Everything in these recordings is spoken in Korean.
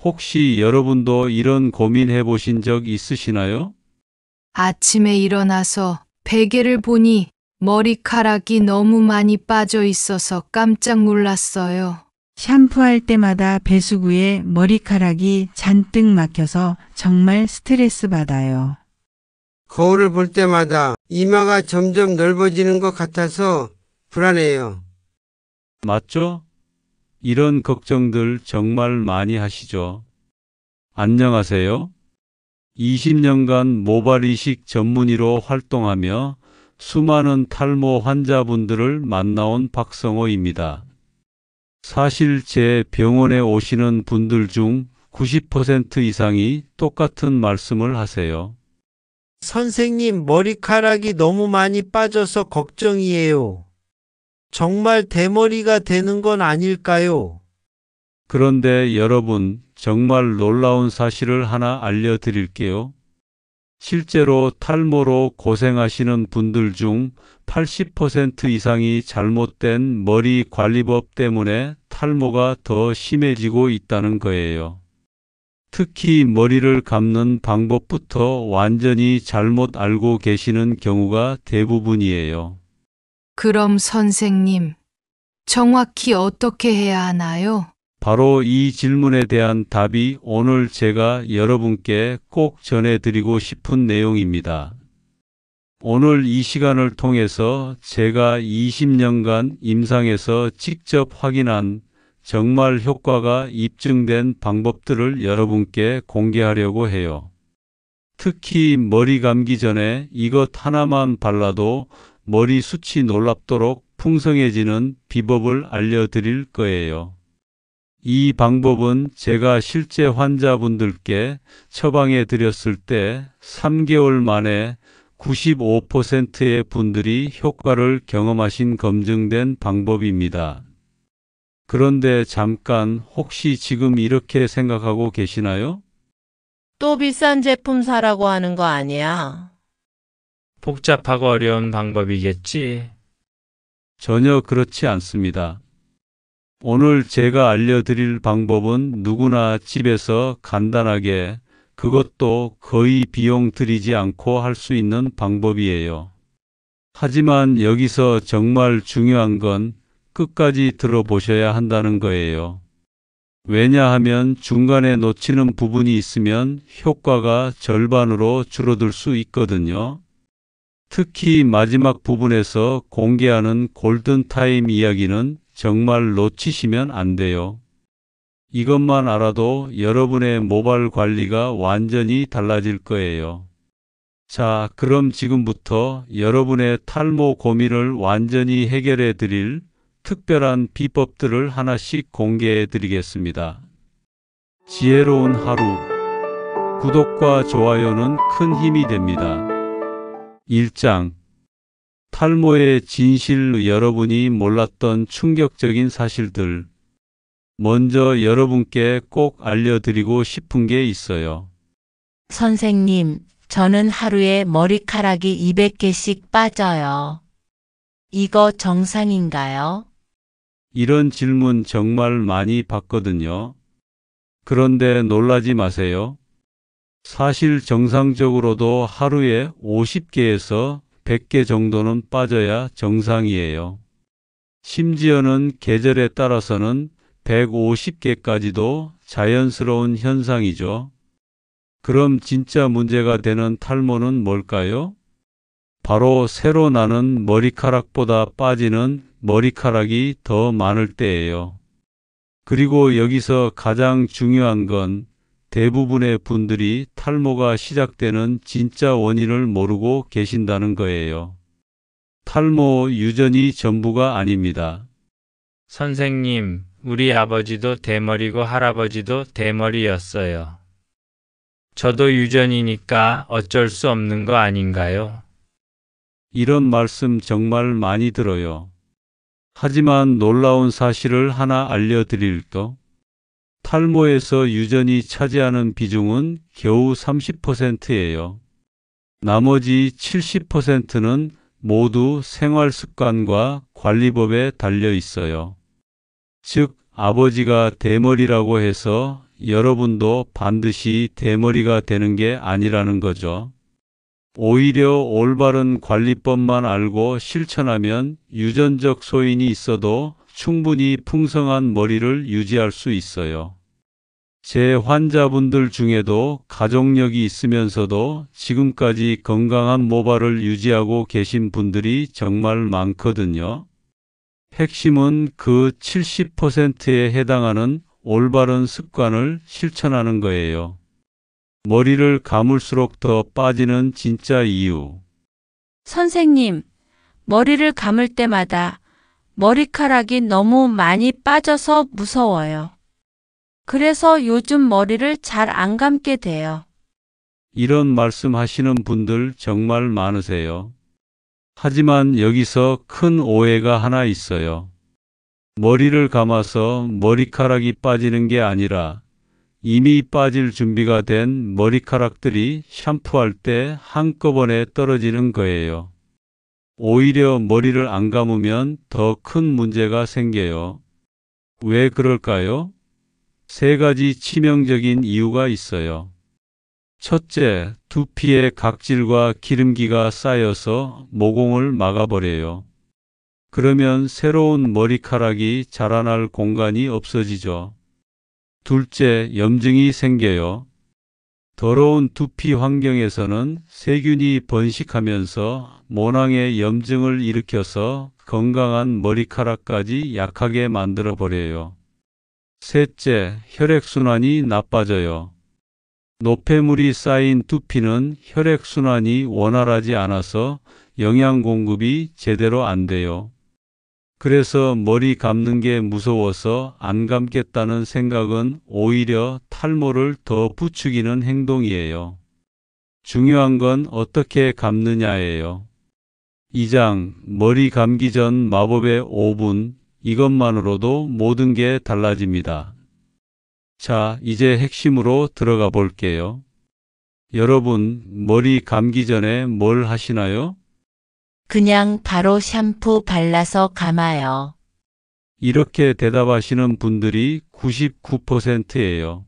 혹시 여러분도 이런 고민 해보신 적 있으시나요? 아침에 일어나서 베개를 보니 머리카락이 너무 많이 빠져 있어서 깜짝 놀랐어요. 샴푸할 때마다 배수구에 머리카락이 잔뜩 막혀서 정말 스트레스 받아요. 거울을 볼 때마다 이마가 점점 넓어지는 것 같아서 불안해요. 맞죠? 이런 걱정들 정말 많이 하시죠? 안녕하세요. 20년간 모발 이식 전문의로 활동하며 수많은 탈모 환자분들을 만나온 박성호입니다. 사실 제 병원에 오시는 분들 중 90% 이상이 똑같은 말씀을 하세요. 선생님, 머리카락이 너무 많이 빠져서 걱정이에요. 정말 대머리가 되는 건 아닐까요? 그런데 여러분, 정말 놀라운 사실을 하나 알려드릴게요. 실제로 탈모로 고생하시는 분들 중 80% 이상이 잘못된 머리 관리법 때문에 탈모가 더 심해지고 있다는 거예요. 특히 머리를 감는 방법부터 완전히 잘못 알고 계시는 경우가 대부분이에요. 그럼 선생님, 정확히 어떻게 해야 하나요? 바로 이 질문에 대한 답이 오늘 제가 여러분께 꼭 전해드리고 싶은 내용입니다. 오늘 이 시간을 통해서 제가 20년간 임상에서 직접 확인한 정말 효과가 입증된 방법들을 여러분께 공개하려고 해요. 특히 머리 감기 전에 이것 하나만 발라도 머리숱이 놀랍도록 풍성해지는 비법을 알려드릴 거예요. 이 방법은 제가 실제 환자분들께 처방해 드렸을 때 3개월 만에 95%의 분들이 효과를 경험하신 검증된 방법입니다. 그런데 잠깐 혹시 지금 이렇게 생각하고 계시나요? 또 비싼 제품 사라고 하는 거 아니야? 복잡하고 어려운 방법이겠지. 전혀 그렇지 않습니다. 오늘 제가 알려드릴 방법은 누구나 집에서 간단하게, 그것도 거의 비용 들이지 않고 할 수 있는 방법이에요. 하지만 여기서 정말 중요한 건 끝까지 들어보셔야 한다는 거예요. 왜냐하면 중간에 놓치는 부분이 있으면 효과가 절반으로 줄어들 수 있거든요. 특히 마지막 부분에서 공개하는 골든타임 이야기는 정말 놓치시면 안 돼요. 이것만 알아도 여러분의 모발 관리가 완전히 달라질 거예요. 자, 그럼 지금부터 여러분의 탈모 고민을 완전히 해결해 드릴 특별한 비법들을 하나씩 공개해 드리겠습니다. 지혜로운 하루. 구독과 좋아요는 큰 힘이 됩니다. 1장. 탈모의 진실. 여러분이 몰랐던 충격적인 사실들. 먼저 여러분께 꼭 알려드리고 싶은 게 있어요. 선생님, 저는 하루에 머리카락이 200개씩 빠져요. 이거 정상인가요? 이런 질문 정말 많이 받거든요. 그런데 놀라지 마세요. 사실 정상적으로도 하루에 50개에서 100개 정도는 빠져야 정상이에요. 심지어는 계절에 따라서는 150개까지도 자연스러운 현상이죠. 그럼 진짜 문제가 되는 탈모는 뭘까요? 바로 새로 나는 머리카락보다 빠지는 머리카락이 더 많을 때예요. 그리고 여기서 가장 중요한 건 대부분의 분들이 탈모가 시작되는 진짜 원인을 모르고 계신다는 거예요. 탈모 유전이 전부가 아닙니다. 선생님, 우리 아버지도 대머리고 할아버지도 대머리였어요. 저도 유전이니까 어쩔 수 없는 거 아닌가요? 이런 말씀 정말 많이 들어요. 하지만 놀라운 사실을 하나 알려드릴까? 탈모에서 유전이 차지하는 비중은 겨우 30%예요. 나머지 70%는 모두 생활 습관과 관리법에 달려 있어요. 즉, 아버지가 대머리라고 해서 여러분도 반드시 대머리가 되는 게 아니라는 거죠. 오히려 올바른 관리법만 알고 실천하면 유전적 소인이 있어도 충분히 풍성한 머리를 유지할 수 있어요. 제 환자분들 중에도 가족력이 있으면서도 지금까지 건강한 모발을 유지하고 계신 분들이 정말 많거든요. 핵심은 그 70%에 해당하는 올바른 습관을 실천하는 거예요. 머리를 감을수록 더 빠지는 진짜 이유. 선생님, 머리를 감을 때마다 머리카락이 너무 많이 빠져서 무서워요. 그래서 요즘 머리를 잘 안 감게 돼요. 이런 말씀 하시는 분들 정말 많으세요. 하지만 여기서 큰 오해가 하나 있어요. 머리를 감아서 머리카락이 빠지는 게 아니라 이미 빠질 준비가 된 머리카락들이 샴푸할 때 한꺼번에 떨어지는 거예요. 오히려 머리를 안 감으면 더 큰 문제가 생겨요. 왜 그럴까요? 세 가지 치명적인 이유가 있어요. 첫째, 두피에 각질과 기름기가 쌓여서 모공을 막아버려요. 그러면 새로운 머리카락이 자라날 공간이 없어지죠. 둘째, 염증이 생겨요. 더러운 두피 환경에서는 세균이 번식하면서 모낭에 염증을 일으켜서 건강한 머리카락까지 약하게 만들어 버려요. 셋째, 혈액순환이 나빠져요. 노폐물이 쌓인 두피는 혈액순환이 원활하지 않아서 영양 공급이 제대로 안 돼요. 그래서 머리 감는 게 무서워서 안 감겠다는 생각은 오히려 탈모를 더 부추기는 행동이에요. 중요한 건 어떻게 감느냐예요. 2장, 머리 감기 전 마법의 5분, 이것만으로도 모든 게 달라집니다. 자, 이제 핵심으로 들어가 볼게요. 여러분, 머리 감기 전에 뭘 하시나요? 그냥 바로 샴푸 발라서 감아요. 이렇게 대답하시는 분들이 99%예요.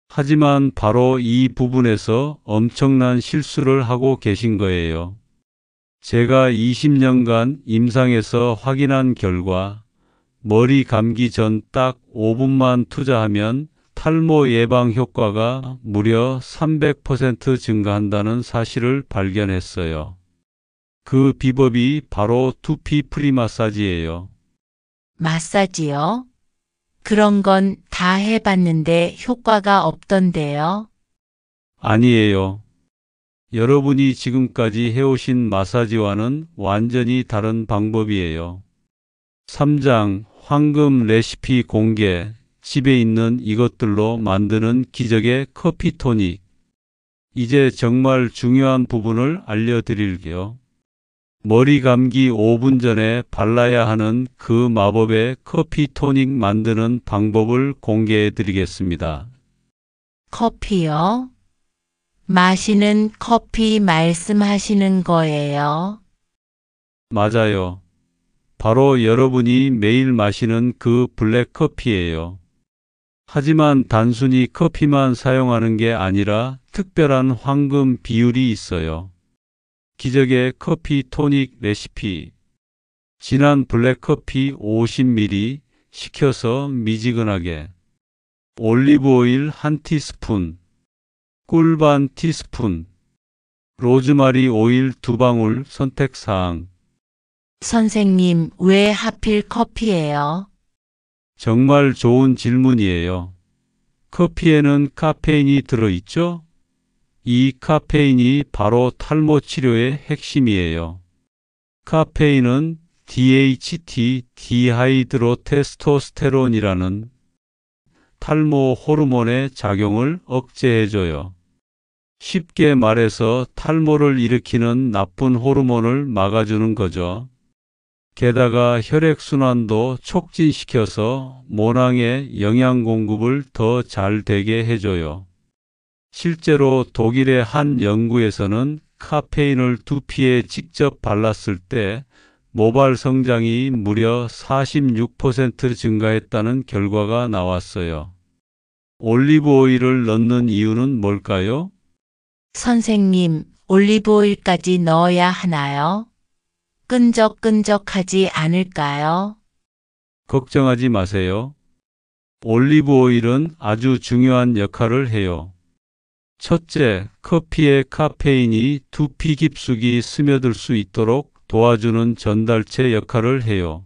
하지만 바로 이 부분에서 엄청난 실수를 하고 계신 거예요. 제가 20년간 임상에서 확인한 결과 머리 감기 전 딱 5분만 투자하면 탈모 예방 효과가 무려 300% 증가한다는 사실을 발견했어요. 그 비법이 바로 두피 프리 마사지예요. 마사지요? 그런 건 다 해봤는데 효과가 없던데요. 아니에요. 여러분이 지금까지 해오신 마사지와는 완전히 다른 방법이에요. 3장 황금 레시피 공개, 집에 있는 이것들로 만드는 기적의 커피 토닉. 이제 정말 중요한 부분을 알려드릴게요. 머리 감기 5분 전에 발라야 하는 그 마법의 커피 토닉 만드는 방법을 공개해 드리겠습니다. 커피요? 마시는 커피 말씀하시는 거예요? 맞아요. 바로 여러분이 매일 마시는 그 블랙 커피예요. 하지만 단순히 커피만 사용하는 게 아니라 특별한 황금 비율이 있어요. 기적의 커피 토닉 레시피. 진한 블랙커피 50ml 식혀서 미지근하게. 올리브 오일 1티스푼. 꿀 반 티스푼. 로즈마리 오일 2방울 선택사항. 선생님, 왜 하필 커피예요? 정말 좋은 질문이에요. 커피에는 카페인이 들어있죠? 이 카페인이 바로 탈모 치료의 핵심이에요. 카페인은 DHT, 디하이드로테스토스테론이라는 탈모 호르몬의 작용을 억제해줘요. 쉽게 말해서 탈모를 일으키는 나쁜 호르몬을 막아주는 거죠. 게다가 혈액순환도 촉진시켜서 모낭의 영양 공급을 더 잘 되게 해줘요. 실제로 독일의 한 연구에서는 카페인을 두피에 직접 발랐을 때 모발 성장이 무려 46% 증가했다는 결과가 나왔어요. 올리브 오일을 넣는 이유는 뭘까요? 선생님, 올리브오일까지 넣어야 하나요? 끈적끈적하지 않을까요? 걱정하지 마세요. 올리브 오일은 아주 중요한 역할을 해요. 첫째, 커피의 카페인이 두피 깊숙이 스며들 수 있도록 도와주는 전달체 역할을 해요.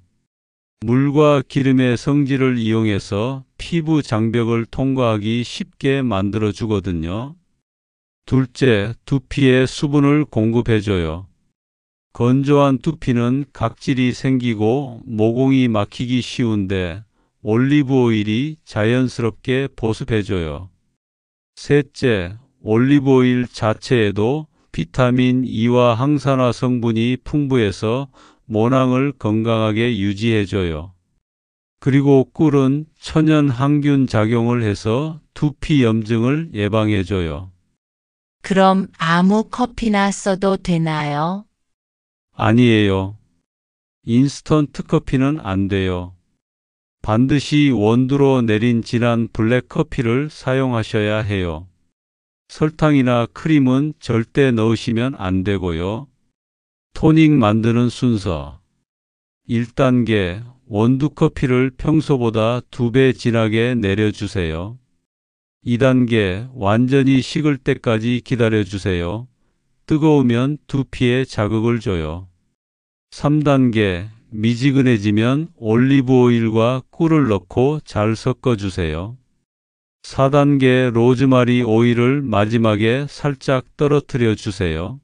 물과 기름의 성질을 이용해서 피부 장벽을 통과하기 쉽게 만들어 주거든요. 둘째, 두피에 수분을 공급해줘요. 건조한 두피는 각질이 생기고 모공이 막히기 쉬운데 올리브 오일이 자연스럽게 보습해줘요. 셋째, 올리브 오일 자체에도 비타민 E와 항산화 성분이 풍부해서 모낭을 건강하게 유지해줘요. 그리고 꿀은 천연 항균 작용을 해서 두피 염증을 예방해줘요. 그럼 아무 커피나 써도 되나요? 아니에요. 인스턴트 커피는 안 돼요. 반드시 원두로 내린 진한 블랙 커피를 사용하셔야 해요. 설탕이나 크림은 절대 넣으시면 안 되고요. 토닉 만드는 순서. 1단계, 원두 커피를 평소보다 2배 진하게 내려주세요. 2단계, 완전히 식을 때까지 기다려주세요. 뜨거우면 두피에 자극을 줘요. 3단계, 미지근해지면 올리브 오일과 꿀을 넣고 잘 섞어주세요. 4단계, 로즈마리 오일을 마지막에 살짝 떨어뜨려 주세요.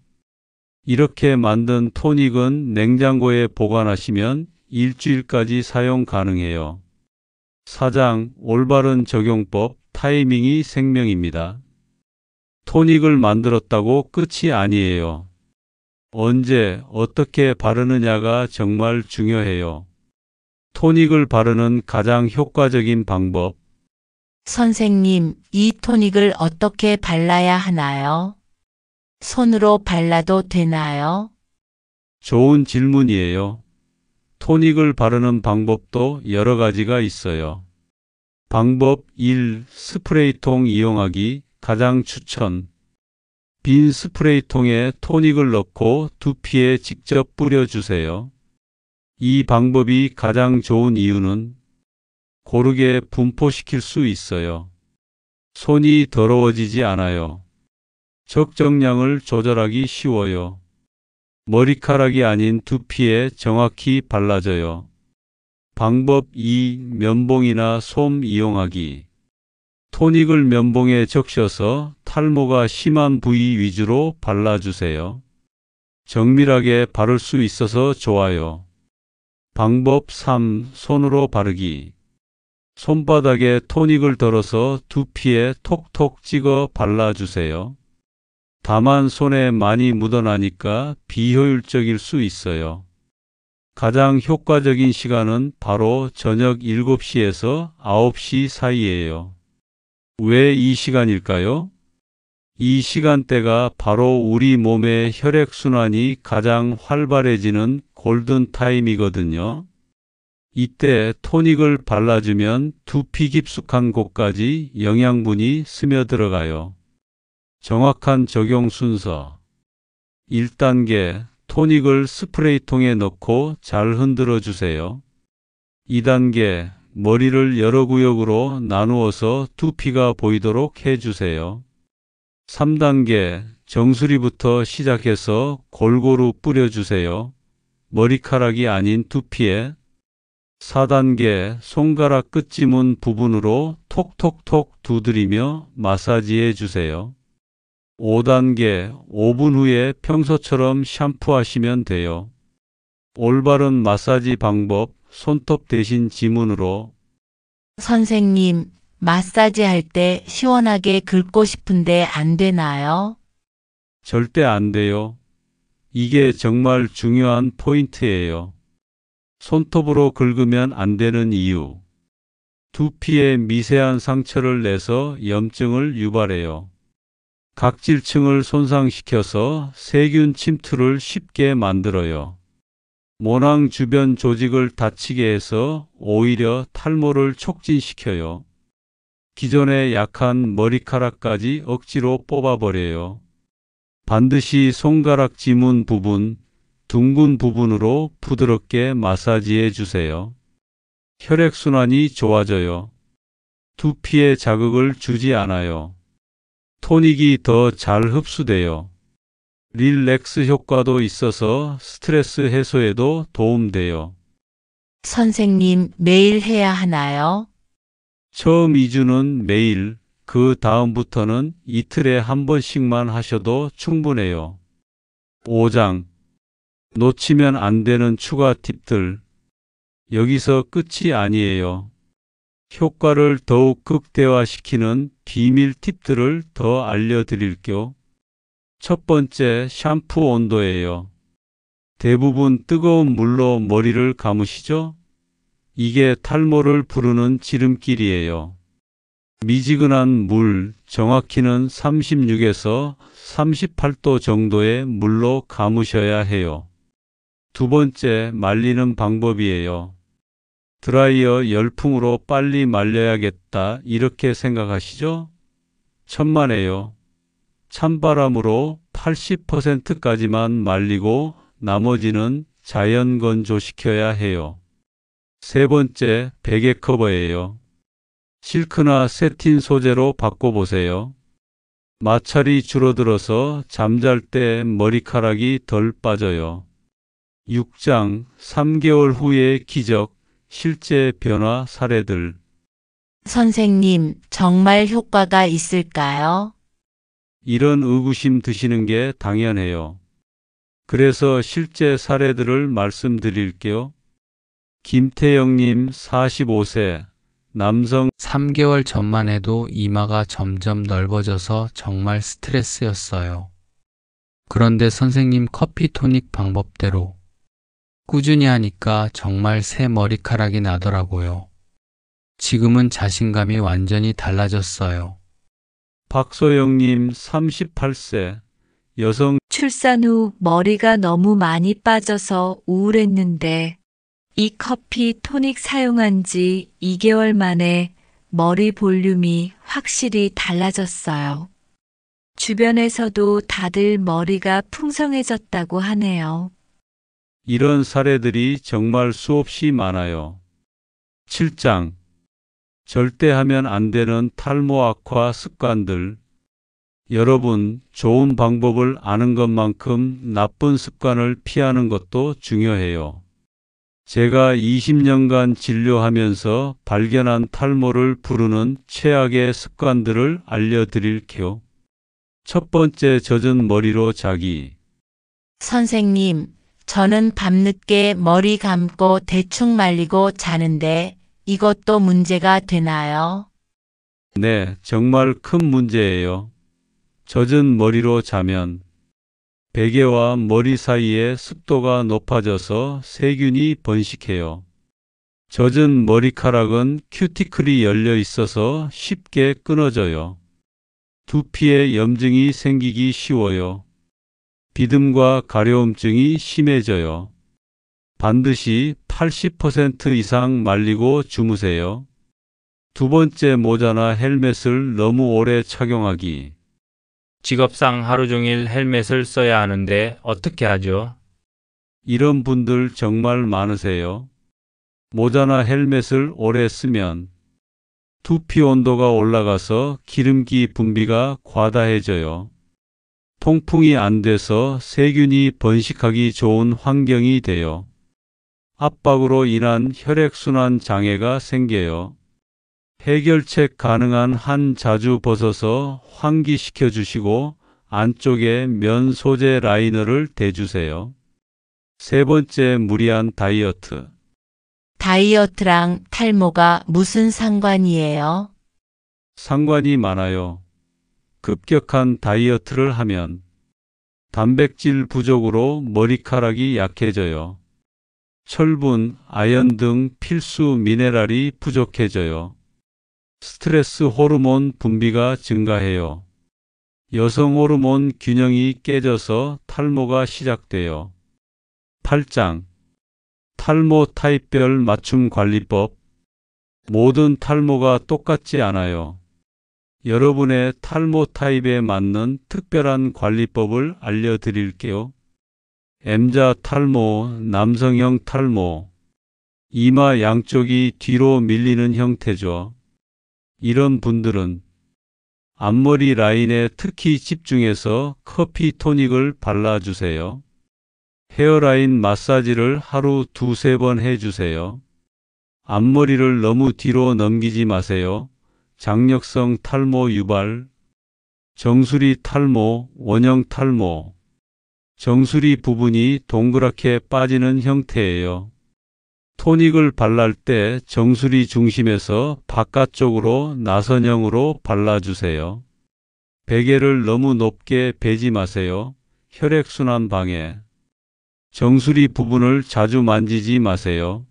이렇게 만든 토닉은 냉장고에 보관하시면 일주일까지 사용 가능해요. 4장, 올바른 적용법, 타이밍이 생명입니다. 토닉을 만들었다고 끝이 아니에요. 언제, 어떻게 바르느냐가 정말 중요해요. 토닉을 바르는 가장 효과적인 방법. 선생님, 이 토닉을 어떻게 발라야 하나요? 손으로 발라도 되나요? 좋은 질문이에요. 토닉을 바르는 방법도 여러 가지가 있어요. 방법 1. 스프레이통 이용하기 가장 추천. 빈 스프레이통에 토닉을 넣고 두피에 직접 뿌려주세요. 이 방법이 가장 좋은 이유는 고르게 분포시킬 수 있어요. 손이 더러워지지 않아요. 적정량을 조절하기 쉬워요. 머리카락이 아닌 두피에 정확히 발라져요. 방법 2. 면봉이나 솜 이용하기. 토닉을 면봉에 적셔서 탈모가 심한 부위 위주로 발라주세요. 정밀하게 바를 수 있어서 좋아요. 방법 3. 손으로 바르기. 손바닥에 토닉을 덜어서 두피에 톡톡 찍어 발라주세요. 다만 손에 많이 묻어나니까 비효율적일 수 있어요. 가장 효과적인 시간은 바로 저녁 7시에서 9시 사이예요. 왜 이 시간일까요? 이 시간대가 바로 우리 몸의 혈액순환이 가장 활발해지는 골든타임이거든요. 이때 토닉을 발라주면 두피 깊숙한 곳까지 영양분이 스며들어가요. 정확한 적용 순서. 1단계, 토닉을 스프레이통에 넣고 잘 흔들어 주세요. 2단계, 머리를 여러 구역으로 나누어서 두피가 보이도록 해주세요. 3단계, 정수리부터 시작해서 골고루 뿌려주세요. 머리카락이 아닌 두피에. 4단계, 손가락 끝지문 부분으로 톡톡톡 두드리며 마사지해 주세요. 5단계, 5분 후에 평소처럼 샴푸하시면 돼요. 올바른 마사지 방법, 손톱 대신 지문으로. 선생님, 마사지 할 때 시원하게 긁고 싶은데 안 되나요? 절대 안 돼요. 이게 정말 중요한 포인트예요. 손톱으로 긁으면 안 되는 이유. 두피에 미세한 상처를 내서 염증을 유발해요. 각질층을 손상시켜서 세균 침투를 쉽게 만들어요. 모낭 주변 조직을 다치게 해서 오히려 탈모를 촉진시켜요. 기존의 약한 머리카락까지 억지로 뽑아버려요. 반드시 손가락 지문 부분, 둥근 부분으로 부드럽게 마사지해 주세요. 혈액순환이 좋아져요. 두피에 자극을 주지 않아요. 토닉이 더 잘 흡수돼요. 릴렉스 효과도 있어서 스트레스 해소에도 도움돼요. 선생님, 매일 해야 하나요? 처음 2주는 매일, 그 다음부터는 이틀에 한 번씩만 하셔도 충분해요. 5장. 놓치면 안 되는 추가 팁들. 여기서 끝이 아니에요. 효과를 더욱 극대화시키는 비밀 팁들을 더 알려드릴게요. 첫 번째, 샴푸 온도예요. 대부분 뜨거운 물로 머리를 감으시죠? 이게 탈모를 부르는 지름길이에요. 미지근한 물, 정확히는 36에서 38도 정도의 물로 감으셔야 해요. 두 번째, 말리는 방법이에요. 드라이어 열풍으로 빨리 말려야겠다 이렇게 생각하시죠? 천만에요. 찬바람으로 80%까지만 말리고 나머지는 자연 건조시켜야 해요. 세 번째, 베개 커버예요. 실크나 세틴 소재로 바꿔보세요. 마찰이 줄어들어서 잠잘 때 머리카락이 덜 빠져요. 6장, 3개월 후의 기적, 실제 변화 사례들. 선생님, 정말 효과가 있을까요? 이런 의구심 드시는 게 당연해요. 그래서 실제 사례들을 말씀드릴게요. 김태영님 45세, 남성 3개월 전만 해도 이마가 점점 넓어져서 정말 스트레스였어요. 그런데 선생님 커피 토닉 방법대로 꾸준히 하니까 정말 새 머리카락이 나더라고요. 지금은 자신감이 완전히 달라졌어요. 박소영님 38세, 여성 출산 후 머리가 너무 많이 빠져서 우울했는데 이 커피 토닉 사용한 지 2개월 만에 머리 볼륨이 확실히 달라졌어요. 주변에서도 다들 머리가 풍성해졌다고 하네요. 이런 사례들이 정말 수없이 많아요. 7장. 절대 하면 안 되는 탈모 악화 습관들. 여러분, 좋은 방법을 아는 것만큼 나쁜 습관을 피하는 것도 중요해요. 제가 20년간 진료하면서 발견한 탈모를 부르는 최악의 습관들을 알려드릴게요. 첫 번째, 젖은 머리로 자기. 선생님, 저는 밤늦게 머리 감고 대충 말리고 자는데 이것도 문제가 되나요? 네, 정말 큰 문제예요. 젖은 머리로 자면 베개와 머리 사이의 습도가 높아져서 세균이 번식해요. 젖은 머리카락은 큐티클이 열려 있어서 쉽게 끊어져요. 두피에 염증이 생기기 쉬워요. 비듬과 가려움증이 심해져요. 반드시 80% 이상 말리고 주무세요. 두 번째, 모자나 헬멧을 너무 오래 착용하기. 직업상 하루 종일 헬멧을 써야 하는데 어떻게 하죠? 이런 분들 정말 많으세요. 모자나 헬멧을 오래 쓰면 두피 온도가 올라가서 기름기 분비가 과다해져요. 통풍이 안 돼서 세균이 번식하기 좋은 환경이 돼요. 압박으로 인한 혈액순환 장애가 생겨요. 해결책 가능한 한 자주 벗어서 환기시켜 주시고 안쪽에 면 소재 라이너를 대주세요. 세 번째, 무리한 다이어트. 다이어트랑 탈모가 무슨 상관이에요? 상관이 많아요. 급격한 다이어트를 하면 단백질 부족으로 머리카락이 약해져요. 철분, 아연 등 필수 미네랄이 부족해져요. 스트레스 호르몬 분비가 증가해요. 여성 호르몬 균형이 깨져서 탈모가 시작돼요. 8장. 탈모 타입별 맞춤 관리법. 모든 탈모가 똑같지 않아요. 여러분의 탈모 타입에 맞는 특별한 관리법을 알려드릴게요. M자 탈모, 남성형 탈모, 이마 양쪽이 뒤로 밀리는 형태죠. 이런 분들은 앞머리 라인에 특히 집중해서 커피 토닉을 발라주세요. 헤어라인 마사지를 하루 2-3번 해주세요. 앞머리를 너무 뒤로 넘기지 마세요. 장력성 탈모 유발, 정수리 탈모, 원형 탈모, 정수리 부분이 동그랗게 빠지는 형태예요. 토닉을 발랄 때 정수리 중심에서 바깥쪽으로 나선형으로 발라주세요. 베개를 너무 높게 베지 마세요. 혈액순환 방해. 정수리 부분을 자주 만지지 마세요.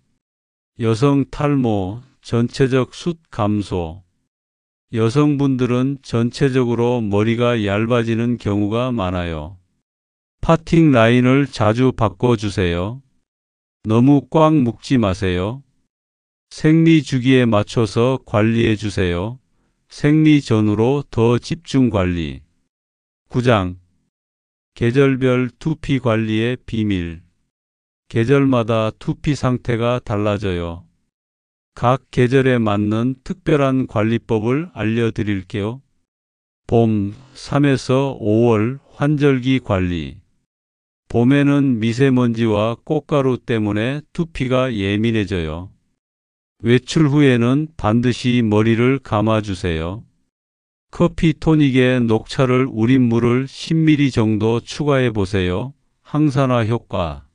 여성 탈모, 전체적 숱 감소. 여성분들은 전체적으로 머리가 얇아지는 경우가 많아요. 파팅 라인을 자주 바꿔주세요. 너무 꽉 묶지 마세요. 생리 주기에 맞춰서 관리해 주세요. 생리 전후로 더 집중 관리. 9장. 계절별 두피 관리의 비밀. 계절마다 두피 상태가 달라져요. 각 계절에 맞는 특별한 관리법을 알려드릴게요. 봄, 3에서 5월 환절기 관리. 봄에는 미세먼지와 꽃가루 때문에 두피가 예민해져요. 외출 후에는 반드시 머리를 감아주세요. 커피 토닉에 녹차를 우린 물을 10ml 정도 추가해 보세요. 항산화 효과.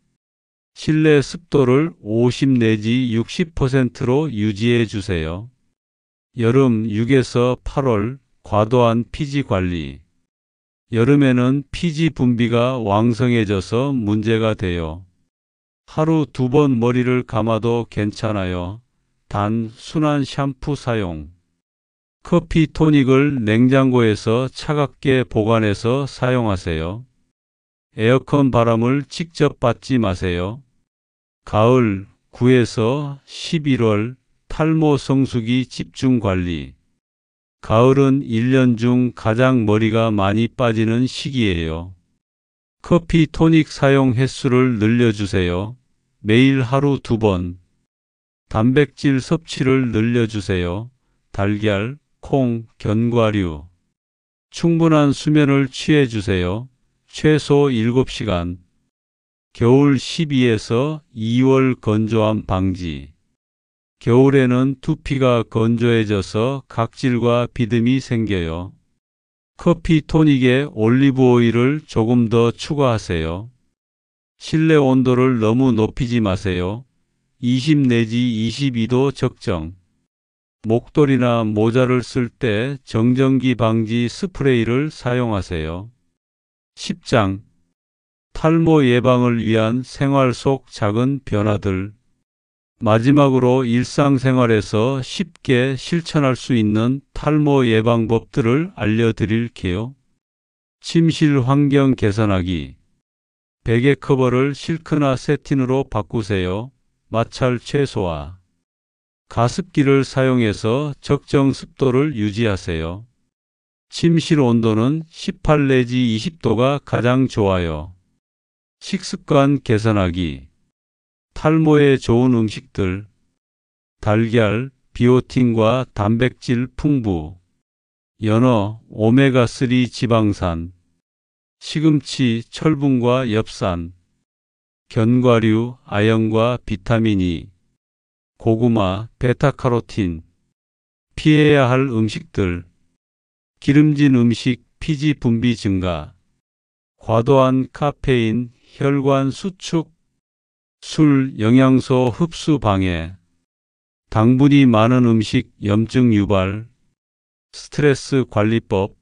실내 습도를 50 내지 60%로 유지해 주세요. 여름 6에서 8월 과도한 피지 관리. 여름에는 피지 분비가 왕성해져서 문제가 돼요. 하루 2번 머리를 감아도 괜찮아요. 단 순한 샴푸 사용. 커피 토닉을 냉장고에서 차갑게 보관해서 사용하세요. 에어컨 바람을 직접 받지 마세요. 가을 9에서 11월 탈모 성수기 집중 관리. 가을은 1년 중 가장 머리가 많이 빠지는 시기예요. 커피 토닉 사용 횟수를 늘려주세요. 매일 하루 2번. 단백질 섭취를 늘려주세요. 달걀, 콩, 견과류. 충분한 수면을 취해주세요. 최소 7시간. 겨울 12에서 2월 건조함 방지. 겨울에는 두피가 건조해져서 각질과 비듬이 생겨요. 커피 토닉에 올리브 오일을 조금 더 추가하세요. 실내 온도를 너무 높이지 마세요. 20 내지 22도 적정. 목도리나 모자를 쓸 때 정전기 방지 스프레이를 사용하세요. 10장. 탈모 예방을 위한 생활 속 작은 변화들. 마지막으로 일상생활에서 쉽게 실천할 수 있는 탈모 예방법들을 알려드릴게요. 침실 환경 개선하기. 베개 커버를 실크나 세틴으로 바꾸세요. 마찰 최소화. 가습기를 사용해서 적정 습도를 유지하세요. 침실 온도는 18 내지 20도가 가장 좋아요. 식습관 개선하기. 탈모에 좋은 음식들. 달걀, 비오틴과 단백질 풍부. 연어, 오메가3 지방산. 시금치, 철분과 엽산. 견과류, 아연과 비타민 E. 고구마, 베타카로틴. 피해야 할 음식들. 기름진 음식, 피지 분비 증가. 과도한 카페인, 혈관 수축. 술, 영양소 흡수 방해. 당분이 많은 음식, 염증 유발. 스트레스 관리법.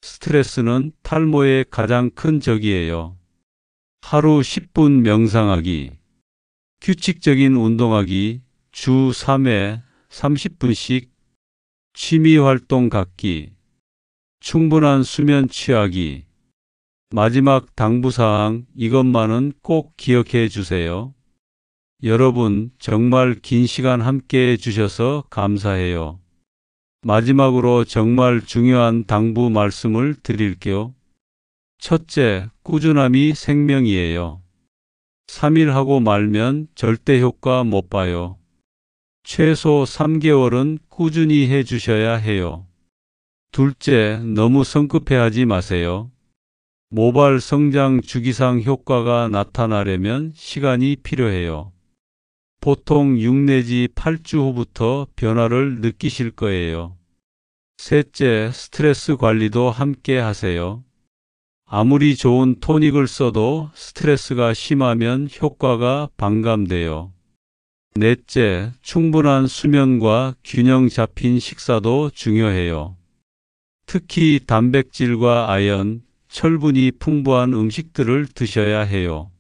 스트레스는 탈모의 가장 큰 적이에요. 하루 10분 명상하기. 규칙적인 운동하기. 주 3회 30분씩. 취미활동 갖기. 충분한 수면 취하기. 마지막 당부사항, 이것만은 꼭 기억해 주세요. 여러분, 정말 긴 시간 함께 해 주셔서 감사해요. 마지막으로 정말 중요한 당부 말씀을 드릴게요. 첫째, 꾸준함이 생명이에요. 3일 하고 말면 절대 효과 못 봐요. 최소 3개월은 꾸준히 해 주셔야 해요. 둘째, 너무 성급해하지 마세요. 모발 성장 주기상 효과가 나타나려면 시간이 필요해요. 보통 6 내지 8주 후부터 변화를 느끼실 거예요. 셋째, 스트레스 관리도 함께 하세요. 아무리 좋은 토닉을 써도 스트레스가 심하면 효과가 반감돼요. 넷째, 충분한 수면과 균형 잡힌 식사도 중요해요. 특히 단백질과 아연, 철분이 풍부한 음식들을 드셔야 해요.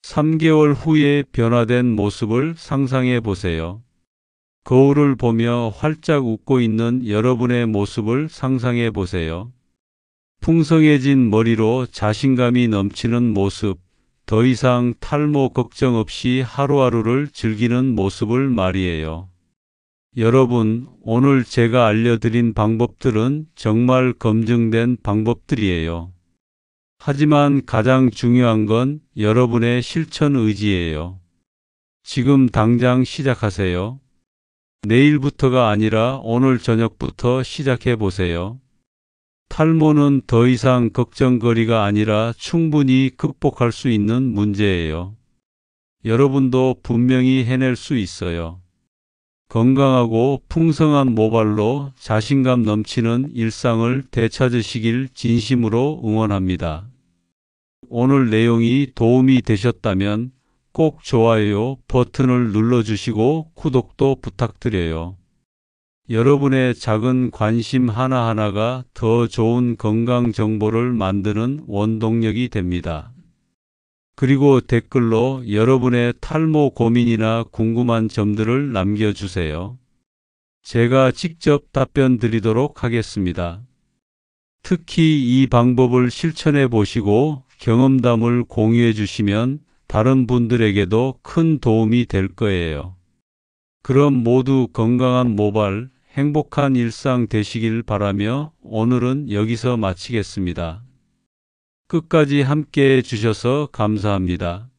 3개월 후에 변화된 모습을 상상해 보세요. 거울을 보며 활짝 웃고 있는 여러분의 모습을 상상해 보세요. 풍성해진 머리로 자신감이 넘치는 모습, 더 이상 탈모 걱정 없이 하루하루를 즐기는 모습을 말이에요. 여러분, 오늘 제가 알려드린 방법들은 정말 검증된 방법들이에요. 하지만 가장 중요한 건 여러분의 실천 의지예요. 지금 당장 시작하세요. 내일부터가 아니라 오늘 저녁부터 시작해 보세요. 탈모는 더 이상 걱정거리가 아니라 충분히 극복할 수 있는 문제예요. 여러분도 분명히 해낼 수 있어요. 건강하고 풍성한 모발로 자신감 넘치는 일상을 되찾으시길 진심으로 응원합니다. 오늘 내용이 도움이 되셨다면 꼭 좋아요 버튼을 눌러주시고 구독도 부탁드려요. 여러분의 작은 관심 하나하나가 더 좋은 건강 정보를 만드는 원동력이 됩니다. 그리고 댓글로 여러분의 탈모 고민이나 궁금한 점들을 남겨주세요. 제가 직접 답변 드리도록 하겠습니다. 특히 이 방법을 실천해 보시고 경험담을 공유해 주시면 다른 분들에게도 큰 도움이 될 거예요. 그럼 모두 건강한 모발, 행복한 일상 되시길 바라며 오늘은 여기서 마치겠습니다. 끝까지 함께 해 주셔서 감사합니다.